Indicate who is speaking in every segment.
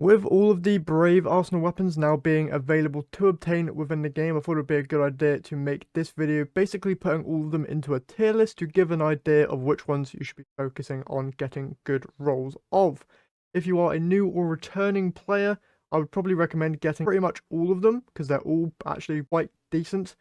Speaker 1: With all of the Brave Arsenal weapons now being available to obtain within the game, I thought it would be a good idea to make this video basically putting all of them into a tier list to give an idea of which ones you should be focusing on getting good rolls of. If you are a new or returning player, I would probably recommend getting pretty much all of them because they're all actually quite decent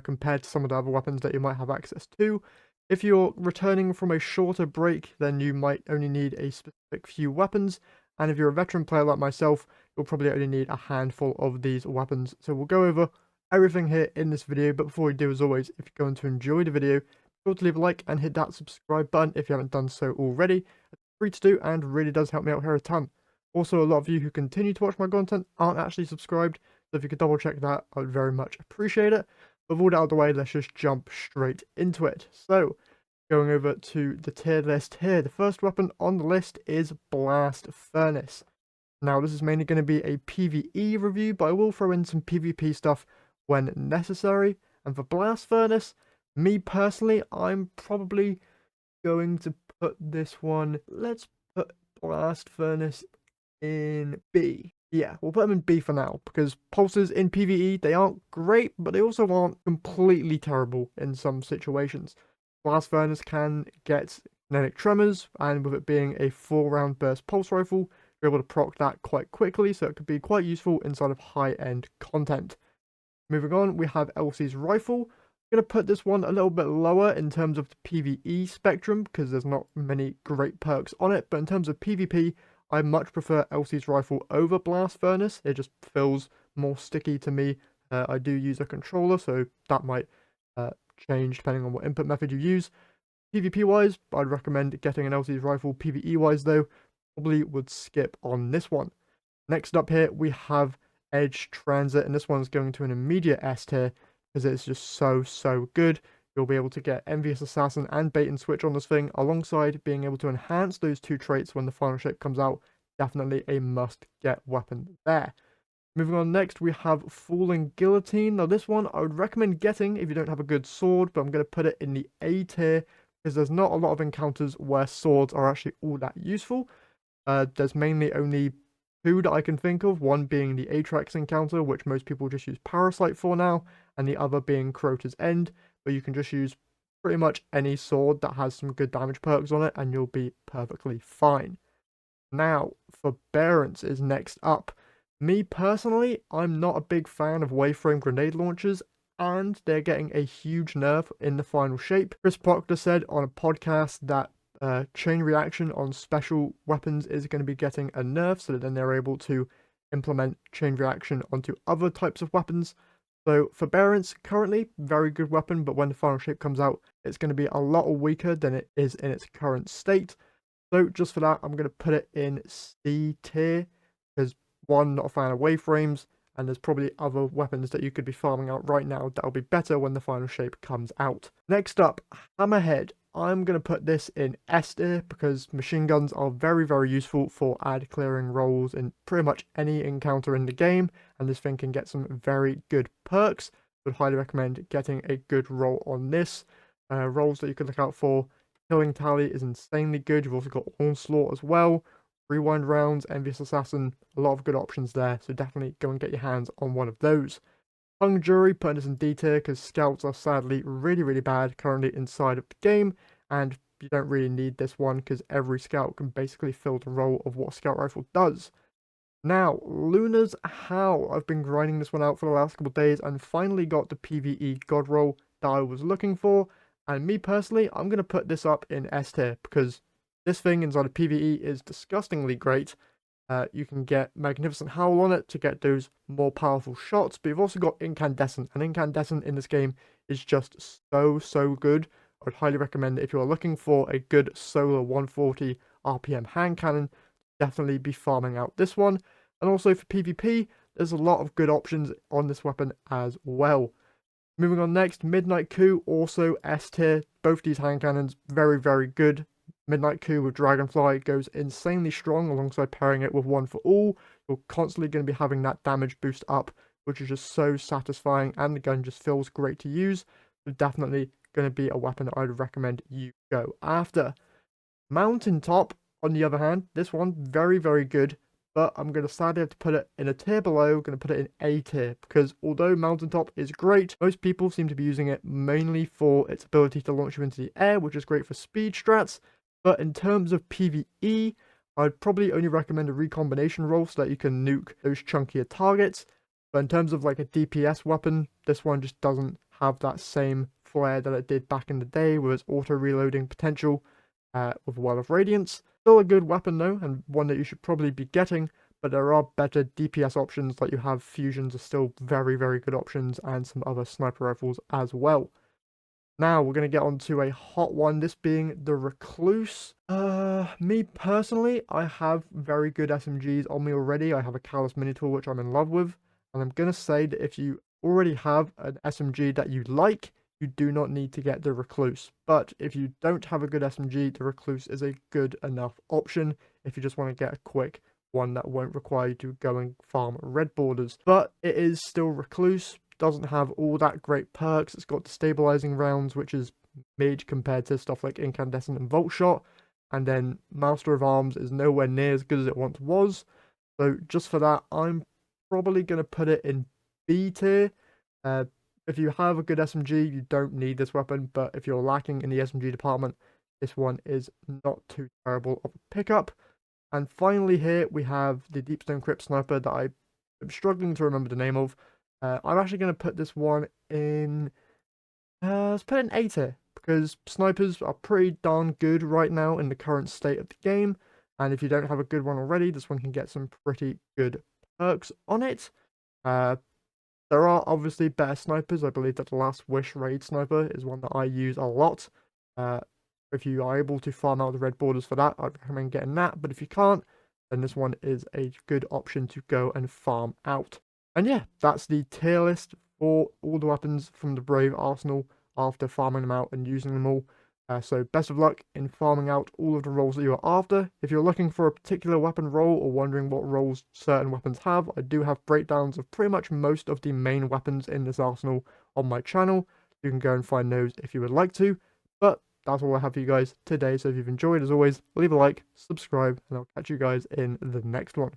Speaker 1: compared to some of the other weapons that you might have access to. If you're returning from a shorter break, then you might only need a specific few weapons. And if you're a veteran player like myself, you'll probably only need a handful of these weapons. So we'll go over everything here in this video. But before we do, as always, if you're going to enjoy the video, be sure to leave a like and hit that subscribe button if you haven't done so already. It's free to do and really does help me out here a ton. Also, a lot of you who continue to watch my content aren't actually subscribed. So if you could double check that, I would very much appreciate it. But with all that out of the way, let's just jump straight into it. So, going over to the tier list here, the first weapon on the list is Blast Furnace. Now, this is mainly going to be a PvE review, but I will throw in some PvP stuff when necessary. And for Blast Furnace, me personally, I'm probably going to put this one, let's put Blast Furnace in B. Yeah, we'll put them in B for now, because pulses in PvE, they aren't great, but they also aren't completely terrible in some situations. Blast Furnace can get kinetic tremors, and with it being a 4-round burst pulse rifle, you're able to proc that quite quickly, so it could be quite useful inside of high-end content. Moving on, we have Elsie's rifle. I'm going to put this one a little bit lower in terms of the PvE spectrum, because there's not many great perks on it, but in terms of PvP, I much prefer Elsie's rifle over Blast Furnace. It just feels more sticky to me. I do use a controller, so that might change depending on what input method you use. PvP wise, I'd recommend getting an Elsie's rifle. PvE wise though, probably would skip on this one. Next up here, we have Edge Transit, and this one's going to an immediate S tier because it's just so good. You'll be able to get Envious Assassin and Bait and Switch on this thing, alongside being able to enhance those two traits when the final shape comes out. Definitely a must-get weapon there. Moving on next, we have Falling Guillotine. Now this one I would recommend getting if you don't have a good sword, but I'm going to put it in the A tier because there's not a lot of encounters where swords are actually all that useful. There's mainly only two that I can think of, one being the Atrax encounter, which most people just use Parasite for now, and the other being Crota's End, but you can just use pretty much any sword that has some good damage perks on it, and you'll be perfectly fine. Now, Forbearance is next up. Me personally, I'm not a big fan of Waveframe grenade launchers, and they're getting a huge nerf in the final shape. Chris Proctor said on a podcast that chain reaction on special weapons is going to be getting a nerf, so that then they're able to implement chain reaction onto other types of weapons. So Forbearance, currently, very good weapon, but when the final shape comes out, it's going to be a lot weaker than it is in its current state. So just for that, I'm going to put it in C tier, because one, not a fan of Waveframes, and there's probably other weapons that you could be farming out right now that'll be better when the final shape comes out. Next up, Hammerhead. I'm going to put this in S tier because machine guns are very useful for ad clearing rolls in pretty much any encounter in the game, and this thing can get some very good perks. Would highly recommend getting a good roll on this. Rolls that you could look out for: Killing Tally is insanely good. You've also got Onslaught as well. Rewind rounds, Envious Assassin, a lot of good options there, so definitely go and get your hands on one of those. Hung Jury, putting this in D tier because scouts are sadly really bad currently inside of the game, and you don't really need this one because every scout can basically fill the role of what a scout rifle does. Now, Luna's Howl. I've been grinding this one out for the last couple of days and finally got the PvE god roll that I was looking for, and me personally, I'm going to put this up in S tier because this thing inside of PvE is disgustingly great. You can get Magnificent Howl on it to get those more powerful shots, but you've also got Incandescent, and Incandescent in this game is just so good. I would highly recommend it if you are looking for a good solo 140 RPM hand cannon. Definitely be farming out this one. And also for PvP, there's a lot of good options on this weapon as well. Moving on next, Midnight Coup, also S tier. Both these hand cannons, very good. Midnight Coup with Dragonfly goes insanely strong alongside pairing it with One for All. You're constantly going to be having that damage boost up, which is just so satisfying, and the gun just feels great to use. So definitely going to be a weapon that I'd recommend you go after. Mountaintop, on the other hand, this one very good, but I'm going to sadly have to put it in a tier below, going to put it in A tier, because although Mountaintop is great, most people seem to be using it mainly for its ability to launch you into the air, which is great for speed strats, but in terms of PvE, I'd probably only recommend a recombination roll so that you can nuke those chunkier targets, but in terms of like a DPS weapon, this one just doesn't have that same flair that it did back in the day with its auto-reloading potential with Well of Radiance. Still a good weapon though, and one that you should probably be getting, but there are better DPS options, like you have fusions are still very, very good options, and some other sniper rifles as well. Now we're going to get on to a hot one, this being the Recluse. Me personally, I have very good SMGs on me already. I have a Callus Mini Tool, which I'm in love with, and I'm going to say that if you already have an SMG that you like, you do not need to get the Recluse. But if you don't have a good SMG, the Recluse is a good enough option if you just want to get a quick one that won't require you to go and farm red borders. But it is still Recluse, doesn't have all that great perks. It's got destabilizing rounds, which is mid compared to stuff like Incandescent and Volt Shot. And then Master of Arms is nowhere near as good as it once was. So just for that, I'm probably going to put it in B tier. If you have a good SMG, you don't need this weapon, but if you're lacking in the SMG department, this one is not too terrible of a pickup. And finally here, we have the Deepstone Crypt Sniper that I am struggling to remember the name of. I'm actually going to put this one in, let's put it in A tier, because snipers are pretty darn good right now in the current state of the game. And if you don't have a good one already, this one can get some pretty good perks on it. There are obviously better snipers. I believe that the Last Wish raid sniper is one that I use a lot. If you are able to farm out the red borders for that, I'd recommend getting that. But if you can't, then this one is a good option to go and farm out. And yeah, that's the tier list for all the weapons from the Brave arsenal after farming them out and using them all. So best of luck in farming out all of the roles that you are after. If you're looking for a particular weapon role or wondering what roles certain weapons have, I do have breakdowns of pretty much most of the main weapons in this arsenal on my channel. You can go and find those if you would like to. But that's all I have for you guys today. So if you've enjoyed, as always, leave a like, subscribe, and I'll catch you guys in the next one.